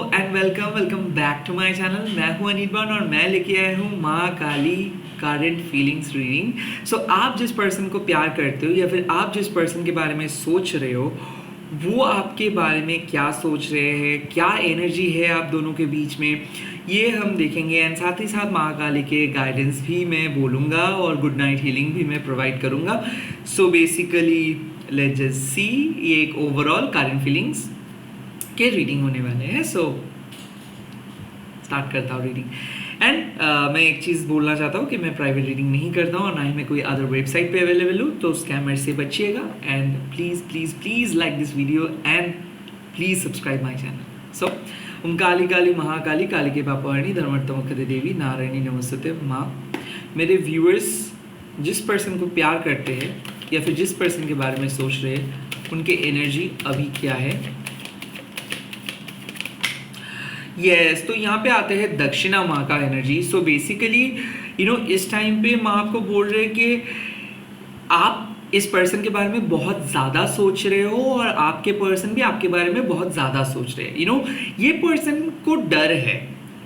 And welcome back to my channel. मैं हूं अनिर्बान और मैं लेके आया हूं माँ Kali current feelings reading. So आप जिस पर्सन को प्यार करते हो या फिर आप जिस पर्सन के बारे में सोच रहे हो वो आपके बारे में क्या सोच रहे हैं, क्या एनर्जी है आप दोनों के बीच में, ये हम देखेंगे। एंड साथ ही साथ माँ काली के गाइडेंस भी मैं बोलूँगा और गुड नाइट हीलिंग भी मैं प्रोवाइड करूँगा। So basically let's just see, ये एक ओवरऑल करंट फीलिंग्स के रीडिंग होने वाले हैं। सो स्टार्ट करता हूँ रीडिंग। एंड मैं एक चीज़ बोलना चाहता हूँ कि मैं प्राइवेट रीडिंग नहीं करता हूँ और ना ही मैं कोई अदर वेबसाइट पे अवेलेबल हूँ, तो स्कैमर से बचिएगा। And please please please like this video and please subscribe my channel. So Om Kali Kali Mahakali Kali के पापाणी धर्मर्थमकते देवी नारायणी नमस्ते माँ। मेरे व्यूअर्स जिस पर्सन को प्यार करते हैं या फिर जिस पर्सन के बारे में सोच रहे हैं उनके एनर्जी अभी क्या है। यस, तो यहाँ पे आते हैं दक्षिणा माँ का एनर्जी। सो बेसिकली इस टाइम पे माँ आपको बोल रहे हैं कि आप इस पर्सन के बारे में बहुत ज़्यादा सोच रहे हो और आपके पर्सन भी आपके बारे में बहुत ज़्यादा सोच रहे हैं। ये पर्सन को डर है,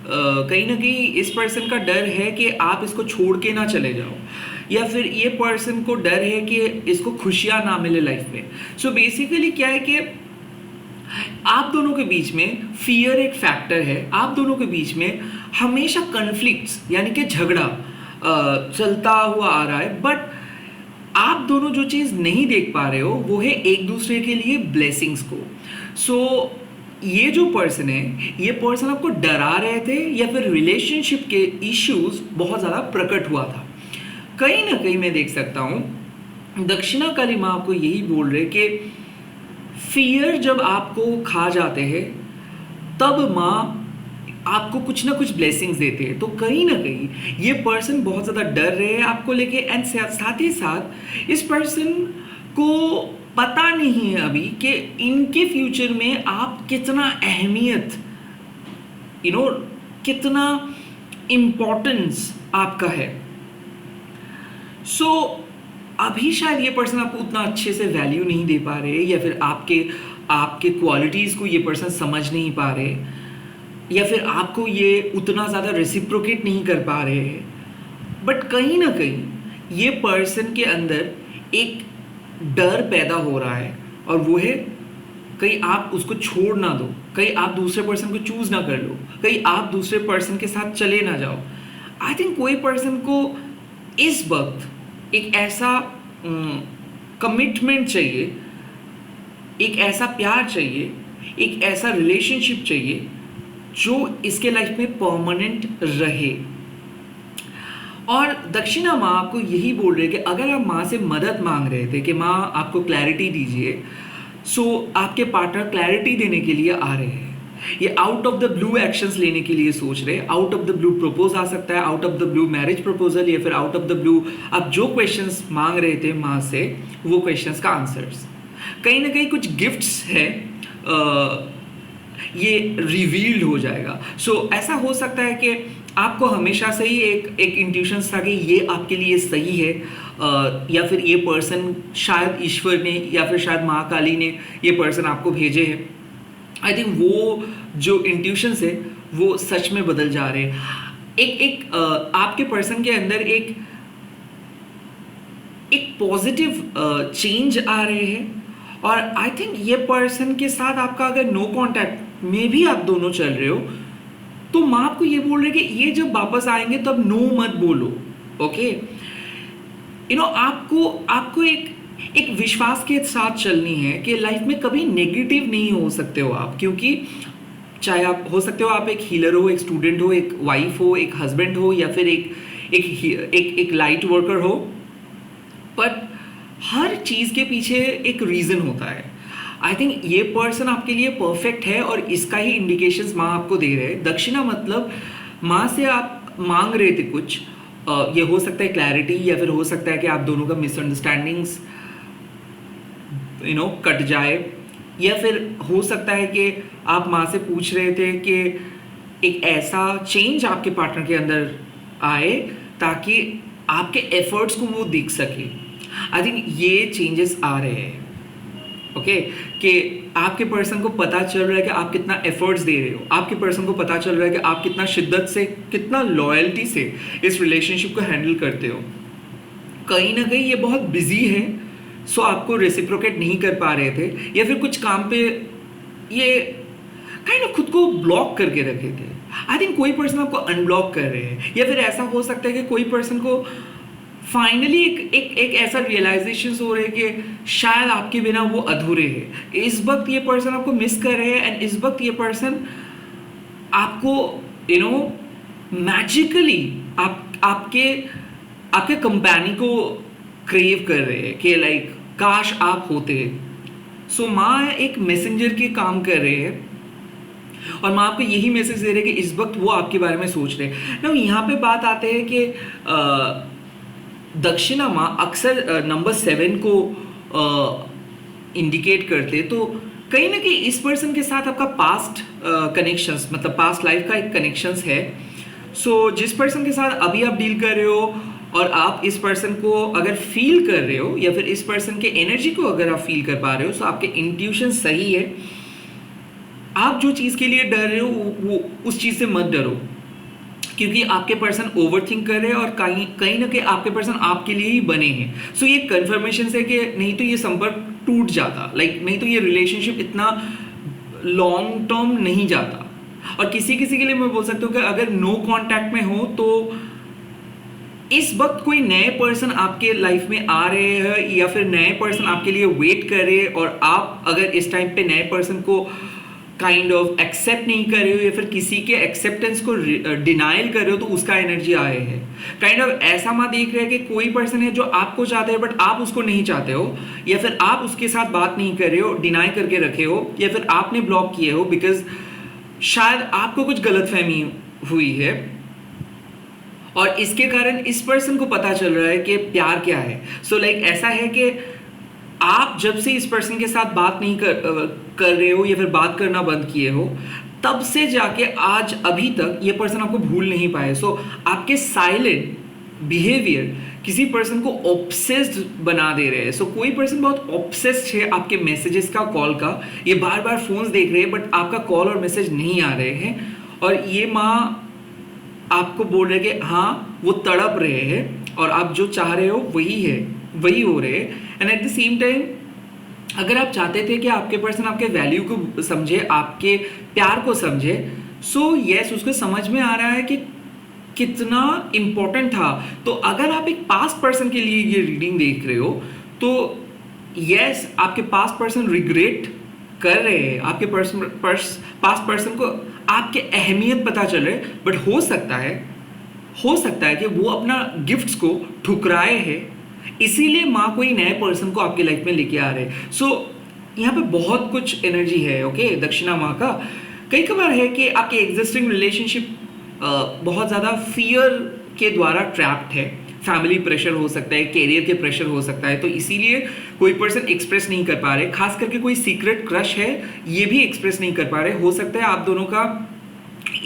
कहीं ना कहीं इस पर्सन का डर है कि आप इसको छोड़ के ना चले जाओ, या फिर ये पर्सन को डर है कि इसको खुशियाँ ना मिले लाइफ में। सो बेसिकली क्या है कि आप दोनों के बीच में फियर एक फैक्टर है। आप दोनों के बीच में हमेशा कन्फ्लिक्ट्स यानी कि झगड़ा चलता हुआ आ रहा है, बट आप दोनों जो चीज़ नहीं देख पा रहे हो वो है एक दूसरे के लिए ब्लेसिंग्स को। सो ये जो पर्सन है, ये पर्सन आपको डरा रहे थे या फिर रिलेशनशिप के इश्यूज बहुत ज़्यादा प्रकट हुआ था। कहीं ना कहीं मैं देख सकता हूँ दक्षिणा काली माँ आपको यही बोल रहे कि फियर जब आपको खा जाते हैं तब माँ आपको कुछ ना कुछ ब्लेसिंग्स देते हैं। तो कहीं ना कहीं ये पर्सन बहुत ज़्यादा डर रहे हैं आपको लेके। एंड साथ ही साथ इस पर्सन को पता नहीं है अभी कि इनके फ्यूचर में आप कितना अहमियत कितना इम्पोर्टेंस आपका है। सो अभी शायद ये पर्सन आपको उतना अच्छे से वैल्यू नहीं दे पा रहे, या फिर आपके क्वालिटीज़ को ये पर्सन समझ नहीं पा रहे, या फिर आपको ये उतना ज़्यादा रेसिप्रोकेट नहीं कर पा रहे हैं। बट कहीं ना कहीं ये पर्सन के अंदर एक डर पैदा हो रहा है और वो है कहीं आप उसको छोड़ ना दो, कहीं आप दूसरे पर्सन को चूज ना कर लो, कहीं आप दूसरे पर्सन के साथ चले ना जाओ। आई थिंक कोई पर्सन को इस वक्त एक ऐसा कमिटमेंट चाहिए, एक ऐसा प्यार चाहिए, एक ऐसा रिलेशनशिप चाहिए जो इसके लाइफ में परमानेंट रहे। और दक्षिणा माँ आपको यही बोल रहे कि अगर आप माँ से मदद मांग रहे थे कि माँ आपको क्लैरिटी दीजिए, सो आपके पार्टनर क्लैरिटी देने के लिए आ रहे हैं। ये out of the blue actions लेने के लिए सोच रहे हैं। Out of the blue propose आ सकता है, out of the blue marriage proposal, या फिर आउट ऑफ द ब्लू आप जो क्वेश्चंस मांग रहे थे माँ से वो क्वेश्चंस का आंसर्स। कहीं ना कहीं कुछ गिफ्ट्स है, ये रिवील्ड हो जाएगा। सो ऐसा हो सकता है कि आपको हमेशा से ही एक इंट्यूशन था कि ये आपके लिए सही है, या फिर ये पर्सन शायद ईश्वर ने या फिर शायद माँ काली ने ये पर्सन आपको भेजे हैं। आई थिंक वो जो इंट्यूशंस है वो सच में बदल जा रहे हैं। एक आपके पर्सन के अंदर एक पॉजिटिव चेंज आ रहे हैं। और आई थिंक ये पर्सन के साथ आपका अगर नो कांटेक्ट में भी आप दोनों चल रहे हो तो माँ आपको ये बोल रहे कि ये जब वापस आएंगे तब नो मत बोलो। ओके, आपको एक विश्वास के साथ चलनी है कि लाइफ में कभी नेगेटिव नहीं हो सकते हो आप, क्योंकि चाहे आप हो सकते हो आप एक हीलर हो, एक स्टूडेंट हो, एक वाइफ हो, एक हस्बैंड हो, या फिर एक लाइट वर्कर हो, बट हर चीज़ के पीछे एक रीज़न होता है। आई थिंक ये पर्सन आपके लिए परफेक्ट है और इसका ही इंडिकेशंस माँ आपको दे रहे हैं। दक्षिणा मतलब माँ से आप मांग रहे थे कुछ, ये हो सकता है क्लैरिटी, या फिर हो सकता है कि आप दोनों का मिसअंडरस्टैंडिंग्स कट जाए, या फिर हो सकता है कि आप माँ से पूछ रहे थे कि एक ऐसा चेंज आपके पार्टनर के अंदर आए ताकि आपके एफर्ट्स को वो दिख सके। आई थिंक ये चेंजेस आ रहे हैं। ओके कि आपके पर्सन को पता चल रहा है कि आप कितना एफर्ट्स दे रहे हो, आपके पर्सन को पता चल रहा है कि आप कितना शिद्दत से, कितना लॉयल्टी से इस रिलेशनशिप को हैंडल करते हो। कहीं ना कहीं ये बहुत बिजी है, सो आपको रेसिप्रोकेट नहीं कर पा रहे थे, या फिर कुछ काम पे ये काइंड ऑफ खुद को ब्लॉक करके रखे थे। आई थिंक कोई पर्सन आपको अनब्लॉक कर रहे हैं, या फिर ऐसा हो सकता है कि कोई पर्सन को फाइनली एक ऐसा रियलाइजेशन हो रहा है कि शायद आपके बिना वो अधूरे हैं। इस वक्त ये पर्सन आपको मिस कर रहे हैं, एंड इस वक्त ये पर्सन आपको मैजिकली आपके आपके कंपेनी को क्रेव कर रहे हैं कि लाइक काश आप होते। सो माँ एक मैसेंजर की काम कर रहे हैं, और माँ आपको यही मैसेज दे रहे हैं कि इस वक्त वो आपके बारे में सोच रहे हैं ना। यहाँ पे बात आते हैं कि दक्षिणा माँ अक्सर नंबर 7 को इंडिकेट करते, तो कहीं ना कहीं इस पर्सन के साथ आपका पास्ट कनेक्शंस, मतलब पास्ट लाइफ का एक कनेक्शंस है। सो जिस पर्सन के साथ अभी आप डील कर रहे हो, और आप इस पर्सन को अगर फील कर रहे हो, या फिर इस पर्सन के एनर्जी को अगर आप फील कर पा रहे हो, तो आपके इंट्यूशन सही है। आप जो चीज़ के लिए डर रहे हो वो उस चीज़ से मत डरो, क्योंकि आपके पर्सन ओवरथिंक कर रहे हैं, और कहीं ना कहीं आपके पर्सन आपके लिए ही बने हैं। सो ये कन्फर्मेशन है कि नहीं तो ये संपर्क टूट जाता, नहीं तो ये रिलेशनशिप इतना लॉन्ग टर्म नहीं जाता। और किसी किसी के लिए मैं बोल सकता हूँ कि अगर नो कांटेक्ट में हो, तो इस वक्त कोई नए पर्सन आपके लाइफ में आ रहे हैं, या फिर नए पर्सन आपके लिए वेट कर रहे हैं, और आप अगर इस टाइम पे नए पर्सन को काइंड ऑफ एक्सेप्ट नहीं कर रहे हो, या फिर किसी के एक्सेप्टेंस को डिनाइल कर रहे हो, तो उसका एनर्जी आए है। काइंड ऑफ ऐसा मत देख रहे हैं कि कोई पर्सन है जो आपको चाहते हैं बट आप उसको नहीं चाहते हो, या फिर आप उसके साथ बात नहीं कर रहे हो, डिनाई करके रखे हो, या फिर आपने ब्लॉक किए हो बिकॉज शायद आपको कुछ गलतफहमी हुई है, और इसके कारण इस पर्सन को पता चल रहा है कि प्यार क्या है। सो ऐसा है कि आप जब से इस पर्सन के साथ बात नहीं कर रहे हो, या फिर बात करना बंद किए हो, तब से जाके आज अभी तक ये पर्सन आपको भूल नहीं पाए। सो आपके साइलेंट बिहेवियर किसी पर्सन को ऑब्सेस्ड बना दे रहे हैं। सो कोई पर्सन बहुत ऑब्सेस्ड है आपके मैसेजेस का, कॉल का, ये बार बार फोन्स देख रहे हैं बट आपका कॉल और मैसेज नहीं आ रहे हैं, और ये माँ आपको बोल रहे कि हाँ वो तड़प रहे हैं, और आप जो चाह रहे हो वही है, वही हो रहे हैं। And at the same time अगर आप चाहते थे कि आपके पर्सन आपके वैल्यू को समझे, आपके प्यार को समझे, सो यस उसको समझ में आ रहा है कि कितना इम्पोर्टेंट था। तो अगर आप एक पास्ट पर्सन के लिए ये रीडिंग देख रहे हो, तो यस आपके पास्ट पर्सन रिग्रेट कर रहे हैं, आपके पास्ट पर्सन को आपके अहमियत पता चल रहे, बट हो सकता है कि वो अपना गिफ्ट्स को ठुकराए हैं, इसीलिए माँ कोई नए पर्सन को आपके लाइफ में लेके आ रहे हैं। सो यहाँ पे बहुत कुछ एनर्जी है ओके दक्षिणा माँ का। कई कबार है कि आपकी एग्जिस्टिंग रिलेशनशिप बहुत ज़्यादा फियर के द्वारा ट्रैप्ड है, फैमिली प्रेशर हो सकता है, कैरियर के प्रेशर हो सकता है, तो इसीलिए कोई पर्सन एक्सप्रेस नहीं कर पा रहे, खास करके कोई सीक्रेट क्रश है ये भी एक्सप्रेस नहीं कर पा रहे। हो सकता है आप दोनों का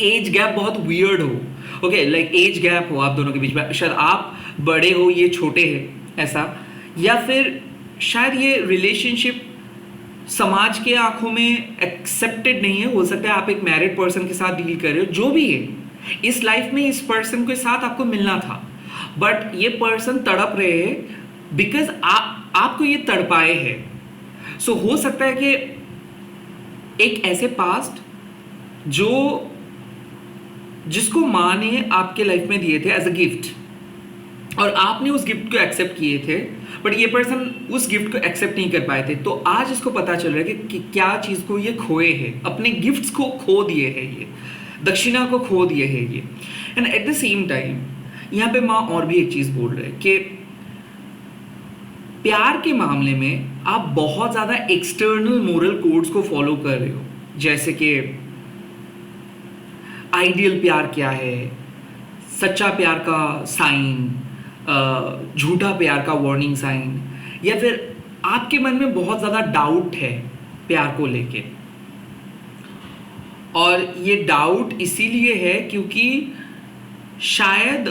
एज गैप बहुत वियर्ड हो, ओके एज गैप हो आप दोनों के बीच में, शायद आप बड़े हो ये छोटे हैं ऐसा, या फिर शायद ये रिलेशनशिप समाज के आंखों में एक्सेप्टेड नहीं है। हो सकता है आप एक मैरिड पर्सन के साथ डील कर रहे हो, जो भी है इस लाइफ में इस पर्सन के साथ आपको मिलना था, बट ये पर्सन तड़प रहे हैं बिकॉज आपको ये तड़पाए हैं। सो हो सकता है कि एक ऐसे पास्ट जिसको माँ ने आपके लाइफ में दिए थे एज अ गिफ्ट, और आपने उस गिफ्ट को एक्सेप्ट किए थे, बट ये पर्सन उस गिफ्ट को एक्सेप्ट नहीं कर पाए थे, तो आज इसको पता चल रहा है कि क्या चीज़ को ये खोए हैं, अपने गिफ्ट्स को खो दिए हैं, ये दक्षिणा को खो दिए हैं ये। And at the same time यहाँ पे माँ और भी एक चीज़ बोल रहे हैं कि प्यार के मामले में आप बहुत ज़्यादा एक्सटर्नल मोरल कोड्स को फॉलो कर रहे हो, जैसे कि आइडियल प्यार क्या है, सच्चा प्यार का साइन, झूठा प्यार का वार्निंग साइन, या फिर आपके मन में बहुत ज़्यादा डाउट है प्यार को लेके। और ये डाउट इसीलिए है क्योंकि शायद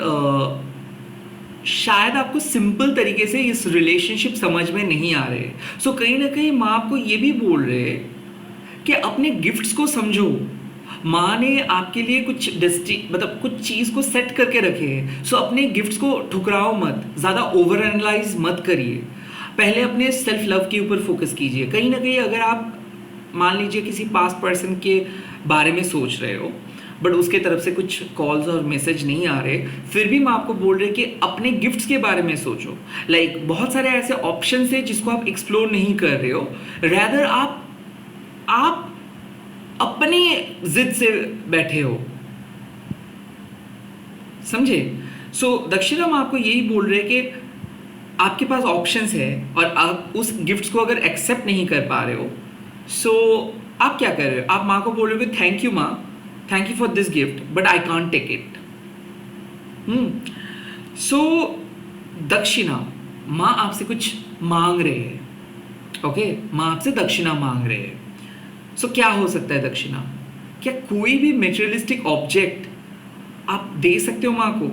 शायद आपको सिंपल तरीके से इस रिलेशनशिप समझ में नहीं आ रहे। सो कहीं ना कहीं माँ आपको ये भी बोल रहे हैं कि अपने गिफ्ट्स को समझो। माँ ने आपके लिए कुछ मतलब कुछ चीज़ को सेट करके रखे हैं। सो अपने गिफ्ट्स को ठुकराओ मत, ज़्यादा ओवर एनालाइज मत करिए। पहले अपने सेल्फ लव के ऊपर फोकस कीजिए। कहीं ना कहीं अगर आप मान लीजिए किसी पास्ट पर्सन के बारे में सोच रहे हो बट उसके तरफ से कुछ कॉल्स और मैसेज नहीं आ रहे, फिर भी मैं आपको बोल रही कि अपने गिफ्ट्स के बारे में सोचो। बहुत सारे ऐसे ऑप्शंस हैं जिसको आप एक्सप्लोर नहीं कर रहे हो। रैदर आप अपनी जिद से बैठे हो, समझे? सो दक्षिणा माँ आपको यही बोल रहे कि आपके पास ऑप्शंस है और आप उस गिफ्ट्स को अगर एक्सेप्ट नहीं कर पा रहे हो, सो आप क्या कर रहे हो? आप माँ को बोल रहे हो कि थैंक यू माँ, thank you for this gift but I can't take it. So दक्षिणा माँ आपसे कुछ मांग रहे हैं। ओके, माँ आपसे दक्षिणा मांग रहे हैं। सो क्या हो सकता है दक्षिणा? क्या कोई भी मेटेरियलिस्टिक ऑब्जेक्ट आप दे सकते हो माँ को?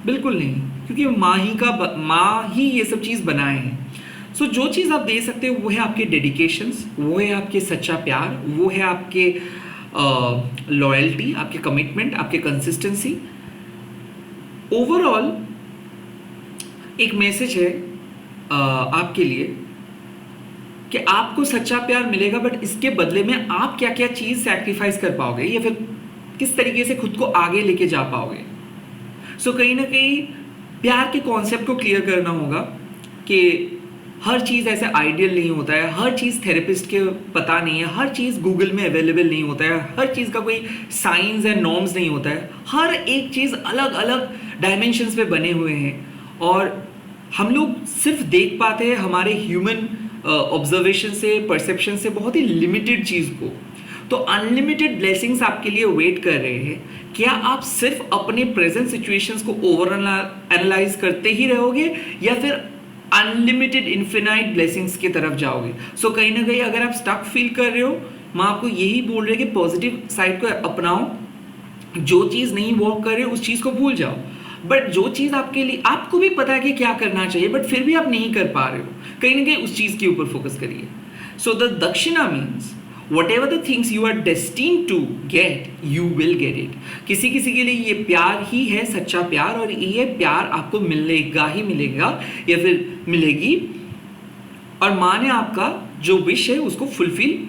बिल्कुल नहीं, क्योंकि माँ ही ये सब चीज़ बनाए हैं। सो जो चीज़ आप दे सकते हो वो है आपके डेडिकेशंस, वो है आपके सच्चा प्यार, वो है आपके लॉयल्टी, आपके कमिटमेंट, आपके कंसिस्टेंसी। ओवरऑल एक मैसेज है आपके लिए कि आपको सच्चा प्यार मिलेगा बट इसके बदले में आप क्या क्या चीज़ सैक्रिफाइस कर पाओगे या फिर किस तरीके से खुद को आगे लेके जा पाओगे। सो कहीं ना कहीं प्यार के कॉन्सेप्ट को क्लियर करना होगा कि हर चीज़ ऐसे आइडियल नहीं होता है, हर चीज़ थेरेपिस्ट के पता नहीं है, हर चीज़ गूगल में अवेलेबल नहीं होता है, हर चीज़ का कोई साइंस एंड नॉर्म्स नहीं होता है। हर एक चीज़ अलग अलग डायमेंशंस पे बने हुए हैं और हम लोग सिर्फ देख पाते हैं हमारे ह्यूमन ऑब्जर्वेशन से, परसेप्शन से बहुत ही लिमिटेड चीज़ को। तो अनलिमिटेड ब्लेसिंग्स आपके लिए वेट कर रहे हैं। क्या आप सिर्फ अपने प्रेजेंट सिचुएशंस को ओवर एनालाइज करते ही रहोगे या फिर अनलिमिटेड इन्फिनाइट ब्लेसिंग्स की तरफ जाओगे? सो कहीं ना कहीं अगर आप स्टक फील कर रहे हो, मैं आपको यही बोल रही है कि पॉजिटिव साइड को अपनाओ। जो चीज़ नहीं वर्क कर रही उस चीज़ को भूल जाओ। बट जो चीज़ आपके लिए, आपको भी पता है कि क्या करना चाहिए बट फिर भी आप नहीं कर पा रहे हो, कहीं ना कहीं उस चीज़ के ऊपर फोकस करिए। सो द दक्षिणा means whatever the things you are destined to get, you will get it। किसी किसी के लिए ये प्यार ही है सच्चा प्यार और ये प्यार आपको मिलेगा ही मिलेगा या फिर मिलेगी, और माँ ने आपका जो विश है उसको फुलफिल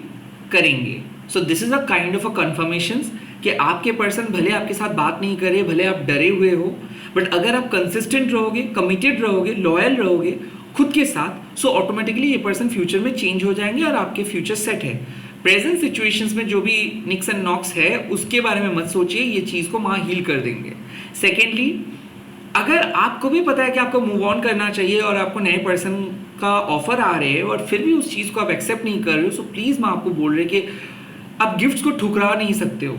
करेंगे। So this is a kind of a conformation कि आपके पर्सन भले आपके साथ बात नहीं करे, भले आप डरे हुए हो, बट अगर आप कंसिस्टेंट रहोगे, कमिटेड रहोगे, लॉयल रहोगे खुद के साथ, सो ऑटोमेटिकली ये पर्सन फ्यूचर में चेंज हो जाएंगे और आपके फ्यूचर सेट है। प्रेजेंट सिचुएशंस में जो भी निक्स एंड नॉक्स है उसके बारे में मत सोचिए, ये चीज़ को माँ हील कर देंगे। सेकेंडली, अगर आपको भी पता है कि आपको मूव ऑन करना चाहिए और आपको नए पर्सन का ऑफर आ रहे हैं और फिर भी उस चीज़ को आप एक्सेप्ट नहीं कर रहे हो, सो प्लीज़ मैं आपको बोल रही कि आप गिफ्ट्स को ठुकरा नहीं सकते हो,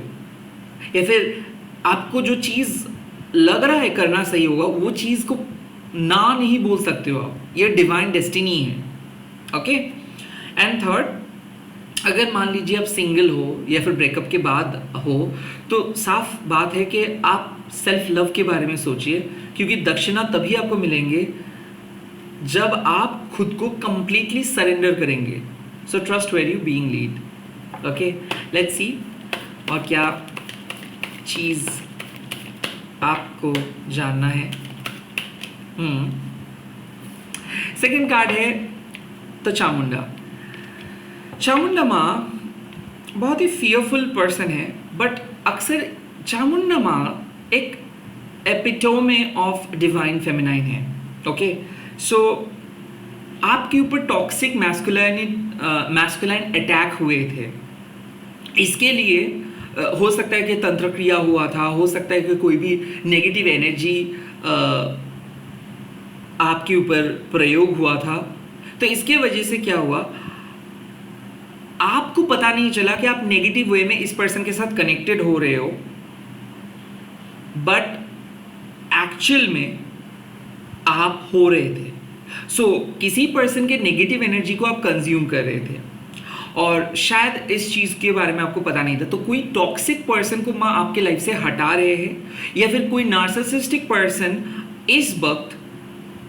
या फिर आपको जो चीज़ लग रहा है करना सही होगा वो चीज़ को ना नहीं बोल सकते हो आप। ये डिवाइन डेस्टिनी है। ओके, एंड थर्ड, अगर मान लीजिए आप सिंगल हो या फिर ब्रेकअप के बाद हो, तो साफ बात है कि आप सेल्फ लव के बारे में सोचिए, क्योंकि दक्षिणा तभी आपको मिलेंगे जब आप खुद को कंप्लीटली सरेंडर करेंगे। So trust where you being lead. Okay, let's see और क्या चीज़ आपको जानना है। सेकेंड कार्ड है तो चामुंडा। चामुंडा माँ बहुत ही फियरफुल पर्सन है, बट अक्सर चामुंडा माँ एक एपिटोमे ऑफ डिवाइन फेमिनाइन है। ओके, सो आपके ऊपर टॉक्सिक मैस्कुलाइन अटैक हुए थे। इसके लिए हो सकता है कि तंत्र क्रिया हुआ था, हो सकता है कि कोई भी नेगेटिव एनर्जी आपके ऊपर प्रयोग हुआ था। तो इसके वजह से क्या हुआ, आपको पता नहीं चला कि आप नेगेटिव वे में इस पर्सन के साथ कनेक्टेड हो रहे हो, बट एक्चुअल में आप हो रहे थे। सो किसी पर्सन के नेगेटिव एनर्जी को आप कंज्यूम कर रहे थे और शायद इस चीज़ के बारे में आपको पता नहीं था। तो कोई टॉक्सिक पर्सन को आपके लाइफ से हटा रहे हैं, या फिर कोई नार्सिसिस्टिक पर्सन इस वक्त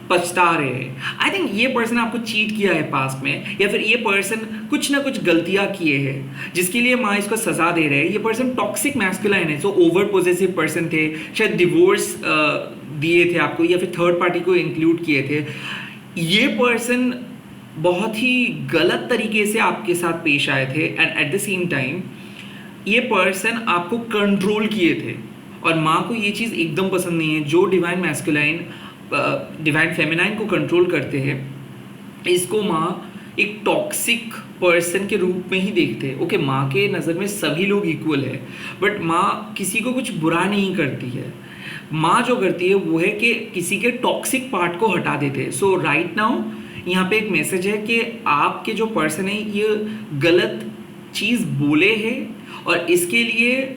पछता रहे हैं। आई थिंक ये पर्सन आपको चीट किया है पास्ट में, या फिर ये पर्सन कुछ ना कुछ गलतियां किए हैं जिसके लिए माँ इसको सजा दे रहे हैं। ये पर्सन टॉक्सिक मैस्कुलाइन है, सो ओवर पोजेसिव पर्सन थे, शायद डिवोर्स दिए थे आपको, या फिर थर्ड पार्टी को इंक्लूड किए थे। ये पर्सन बहुत ही गलत तरीके से आपके साथ पेश आए थे, and at the same time ये पर्सन आपको कंट्रोल किए थे। और माँ को ये चीज़ एकदम पसंद नहीं है। जो डिवाइन मैस्कुलाइन डिवाइन फेमिनाइन को कंट्रोल करते हैं, इसको माँ एक टॉक्सिक पर्सन के रूप में ही देखते हैं। ओके, माँ के नज़र में सभी लोग इक्वल है, बट माँ किसी को कुछ बुरा नहीं करती है। माँ जो करती है वो है कि किसी के टॉक्सिक पार्ट को हटा देते हैं। सो राइट नाउ यहाँ पे एक मैसेज है कि आपके जो पर्सन है ये गलत चीज़ बोले हैं, और इसके लिए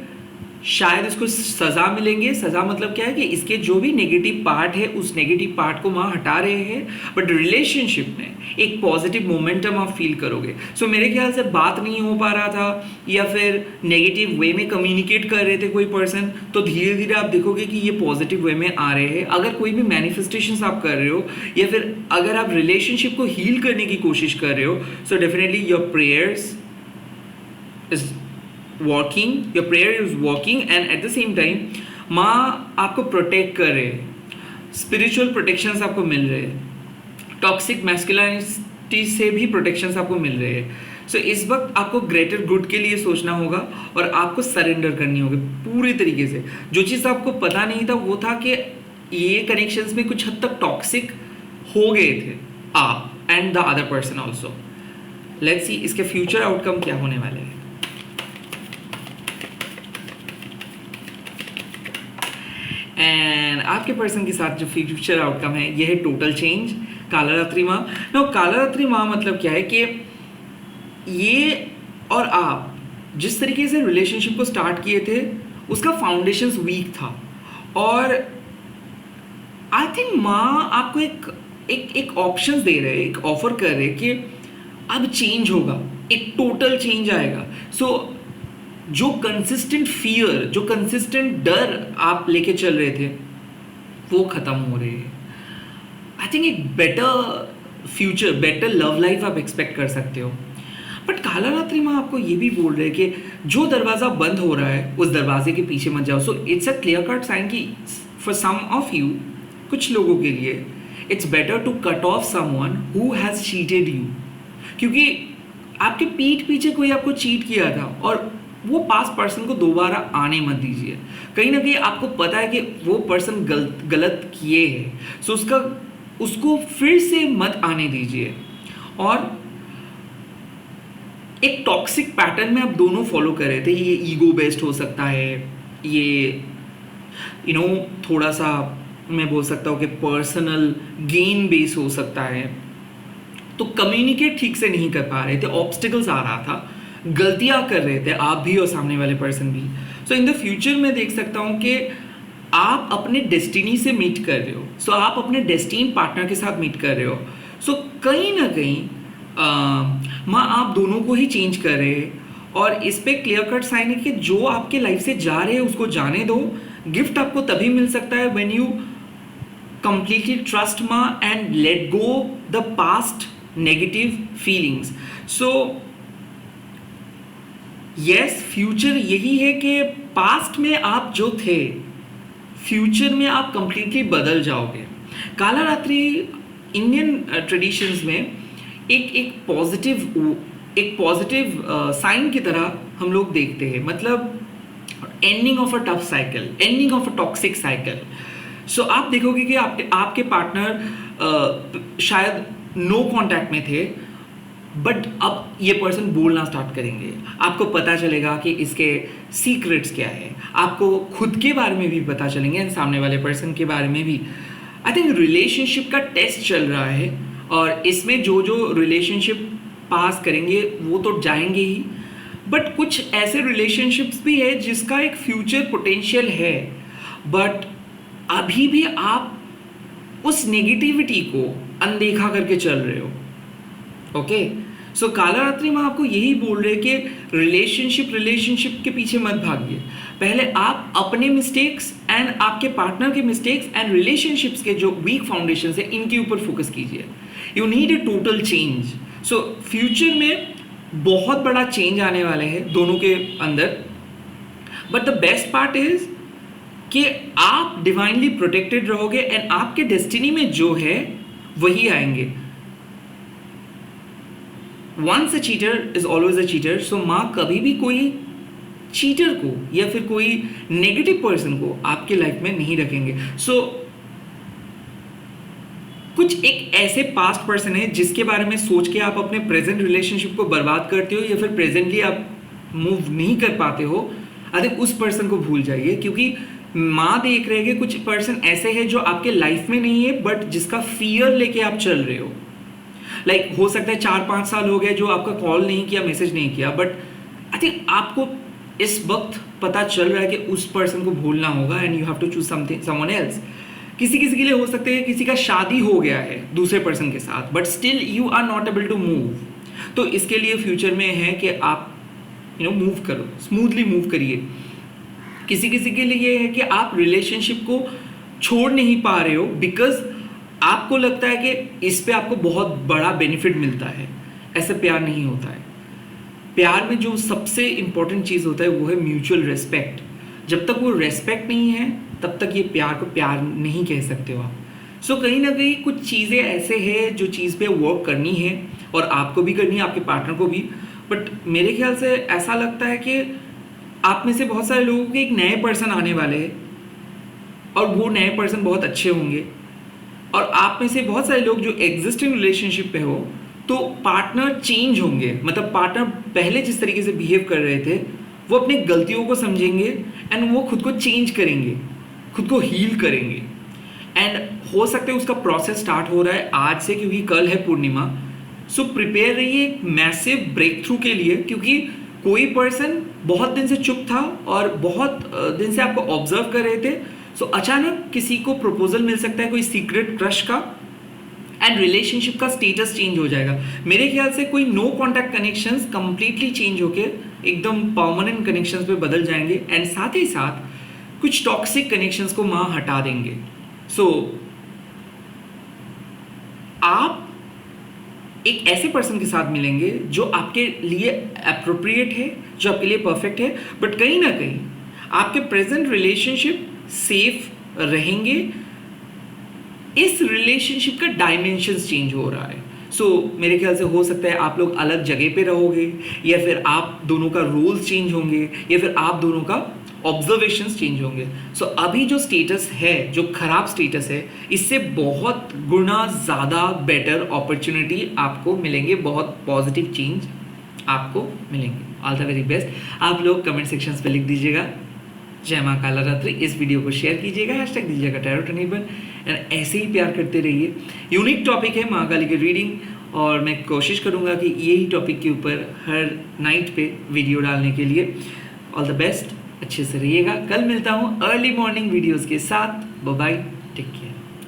शायद इसको सज़ा मिलेंगे। सज़ा मतलब क्या है कि इसके जो भी नेगेटिव पार्ट है उस नेगेटिव पार्ट को वहाँ हटा रहे हैं, बट रिलेशनशिप में एक पॉजिटिव मोमेंटम आप फील करोगे। सो मेरे ख्याल से बात नहीं हो पा रहा था, या फिर नेगेटिव वे में कम्युनिकेट कर रहे थे कोई पर्सन, तो धीरे धीरे आप देखोगे कि ये पॉजिटिव वे में आ रहे हैं। अगर कोई भी मैनिफेस्टेशंस आप कर रहे हो, या फिर अगर आप रिलेशनशिप को हील करने की कोशिश कर रहे हो, so definitely your prayers is working, your prayer is working, and at the same time माँ आपको प्रोटेक्ट कर रहे हैं, स्पिरिचुअल प्रोटेक्शंस आपको मिल रहे हैं, टॉक्सिक मैस्कुलिनिटी से भी प्रोटेक्शंस आपको मिल रहे हैं। सो इस वक्त आपको ग्रेटर गुड के लिए सोचना होगा, और आपको सरेंडर करनी होगी पूरी तरीके से। जो चीज़ आपको पता नहीं था वो था कि ये कनेक्शंस में कुछ हद तक टॉक्सिक हो गए थे आप and the other person also. Let's see इसके फ्यूचर आउटकम क्या होने वाले हैं। एंड आपके पर्सन के साथ जो फ्यूचर आउटकम है यह है टोटल चेंज, कालरात्रि माँ। नो, कालरात्रि माँ मतलब क्या है कि ये और आप जिस तरीके से रिलेशनशिप को स्टार्ट किए थे उसका फाउंडेशंस वीक था, और आई थिंक माँ आपको एक ऑप्शन दे रहे, एक ऑफर कर रहे कि अब चेंज होगा, एक टोटल चेंज आएगा। सो जो कंसिस्टेंट फियर, जो कंसिस्टेंट डर आप लेके चल रहे थे वो खत्म हो रहे हैं। आई थिंक एक better future, better love life आप एक्सपेक्ट कर सकते हो। बट कालरात्रि माँ आपको ये भी बोल रहे हैं कि जो दरवाज़ा बंद हो रहा है उस दरवाजे के पीछे मत जाओ। So it's a clear cut sign कि फॉर सम ऑफ यू, कुछ लोगों के लिए it's better to cut off someone who has cheated you, क्योंकि आपके पीठ पीछे कोई आपको चीट किया था, और वो पास पर्सन को दोबारा आने मत दीजिए। कहीं ना कहीं आपको पता है कि वो पर्सन गलत किए हैं, सो उसको फिर से मत आने दीजिए। और एक टॉक्सिक पैटर्न में आप दोनों फॉलो कर रहे थे, ये ईगो बेस्ड हो सकता है, ये थोड़ा सा मैं बोल सकता हूँ कि पर्सनल गेन बेस हो सकता है। तो कम्युनिकेट ठीक से नहीं कर पा रहे थे, ऑब्स्टिकल्स आ रहा था, गलतियां कर रहे थे आप भी और सामने वाले पर्सन भी। सो इन द फ्यूचर मैं देख सकता हूँ कि आप अपने डेस्टिनी से मीट कर रहे हो, सो आप अपने डेस्टिन पार्टनर के साथ मीट कर रहे हो। सो कहीं ना कहीं माँ आप दोनों को ही चेंज कर रहे हैं, और इस पे क्लियर कट साइन है कि जो आपके लाइफ से जा रहे हैं उसको जाने दो। गिफ्ट आपको तभी मिल सकता है when you completely trust ma and let go the past negative feelings. So yes, future यही है कि past में आप जो थे फ्यूचर में आप completely बदल जाओगे। कालरात्रि इंडियन ट्रेडिशंस में एक पॉजिटिव साइन की तरह हम लोग देखते हैं, मतलब ending of a tough cycle, ending of a toxic cycle. So आप देखोगे कि आपके पार्टनर शायद नो कांटेक्ट में थे, बट अब ये पर्सन बोलना स्टार्ट करेंगे, आपको पता चलेगा कि इसके सीक्रेट्स क्या है, आपको खुद के बारे में भी पता चलेंगे एंड सामने वाले पर्सन के बारे में भी। आई थिंक रिलेशनशिप का टेस्ट चल रहा है, और इसमें जो रिलेशनशिप पास करेंगे वो तो जाएंगे ही, बट कुछ ऐसे रिलेशनशिप्स भी है जिसका एक फ्यूचर पोटेंशियल है, बट अभी भी आप उस नेगेटिविटी को अनदेखा करके चल रहे हो। ओके, सो कालरात्रि माँ आपको यही बोल रहे कि रिलेशनशिप के पीछे मत भागिए। पहले आप अपने मिस्टेक्स एंड आपके पार्टनर के मिस्टेक्स एंड रिलेशनशिप्स के जो वीक फाउंडेशन है इनके ऊपर फोकस कीजिए। You need a total change. So future में बहुत बड़ा चेंज आने वाले हैं दोनों के अंदर, but the best part is कि आप डिवाइनली प्रोटेक्टेड रहोगे एंड आपके डेस्टिनी में जो है वही आएंगे। Once a cheater is always a cheater. So माँ कभी भी कोई चीटर को या फिर कोई नेगेटिव पर्सन को आपके लाइफ में नहीं रखेंगे। सो कुछ एक ऐसे पास्ट पर्सन है जिसके बारे में सोच के आप अपने प्रेजेंट रिलेशनशिप को बर्बाद करते हो या फिर प्रेजेंटली आप मूव नहीं कर पाते हो, आई थिंक उस पर्सन को भूल जाइए, क्योंकि माँ देख रहे हैं कि कुछ पर्सन ऐसे हैं जो आपके लाइफ में नहीं है बट जिसका फियर लेके आप चल रहे हो। लाइक हो सकता है 4-5 साल हो गए जो आपका कॉल नहीं किया, मैसेज नहीं किया, बट आई थिंक आपको इस वक्त पता चल रहा है कि उस पर्सन को भूलना होगा and you have to choose someone else. किसी किसी के लिए हो सकता है किसी का शादी हो गया है दूसरे पर्सन के साथ but still you are not able to move. तो इसके लिए फ्यूचर में है कि आप मूव करो, स्मूथली मूव करिए। किसी किसी के लिए ये है कि आप रिलेशनशिप को छोड़ नहीं पा रहे हो बिकॉज आपको लगता है कि इस पे आपको बहुत बड़ा बेनिफिट मिलता है। ऐसे प्यार नहीं होता है। प्यार में जो सबसे इंपॉर्टेंट चीज़ होता है वो है म्यूचुअल रेस्पेक्ट। जब तक वो रेस्पेक्ट नहीं है तब तक ये प्यार को प्यार नहीं कह सकते हो आप। सो कहीं ना कहीं कुछ चीज़ें ऐसे हैं जो चीज़ पे वर्क करनी है और आपको भी करनी है, आपके पार्टनर को भी। बट मेरे ख्याल से ऐसा लगता है कि आप में से बहुत सारे लोगों के एक नए पर्सन आने वाले हैं और वो नए पर्सन बहुत अच्छे होंगे, और आप में से बहुत सारे लोग जो एग्जिस्टिंग रिलेशनशिप पे हो तो पार्टनर चेंज होंगे। मतलब पार्टनर पहले जिस तरीके से बिहेव कर रहे थे वो अपनी गलतियों को समझेंगे एंड वो खुद को चेंज करेंगे, खुद को हील करेंगे। एंड हो सकता है उसका प्रोसेस स्टार्ट हो रहा है आज से, क्योंकि कल है पूर्णिमा। सो प्रिपेयर रहिए एक मैसिव ब्रेक थ्रू के लिए, क्योंकि कोई पर्सन बहुत दिन से चुप था और बहुत दिन से आपको ऑब्जर्व कर रहे थे। सो अचानक किसी को प्रपोजल मिल सकता है कोई सीक्रेट क्रश का एंड रिलेशनशिप का स्टेटस चेंज हो जाएगा। मेरे ख्याल से कोई no contact connections completely change होके एकदम परमानेंट कनेक्शंस पे बदल जाएंगे एंड साथ ही साथ कुछ टॉक्सिक कनेक्शंस को माँ हटा देंगे। सो आप एक ऐसे पर्सन के साथ मिलेंगे जो आपके लिए अप्रोप्रिएट है, जो आपके लिए परफेक्ट है, बट कहीं ना कहीं आपके प्रेजेंट रिलेशनशिप सेफ रहेंगे। इस रिलेशनशिप का डायमेंशंस चेंज हो रहा है। सो मेरे ख्याल से हो सकता है आप लोग अलग जगह पे रहोगे या फिर आप दोनों का रोल्स चेंज होंगे या फिर आप दोनों का ऑब्जर्वेशंस चेंज होंगे। सो अभी जो स्टेटस है, जो खराब स्टेटस है, इससे बहुत गुना ज़्यादा बेटर अपॉर्चुनिटी आपको मिलेंगे, बहुत पॉजिटिव चेंज आपको मिलेंगे। All the very best. आप लोग कमेंट सेक्शंस पे लिख दीजिएगा जय माँ कालरात्रि। इस वीडियो को शेयर कीजिएगा, हैशटैग दीजिएगा टैरोट एनेबल, एंड ऐसे ही प्यार करते रहिए। यूनिक टॉपिक है माँ काली की रीडिंग, और मैं कोशिश करूँगा कि यही टॉपिक के ऊपर हर नाइट पे वीडियो डालने के लिए। ऑल द बेस्ट, अच्छे से रहिएगा। कल मिलता हूँ अर्ली मॉर्निंग वीडियोज़ के साथ। Bye bye, take care.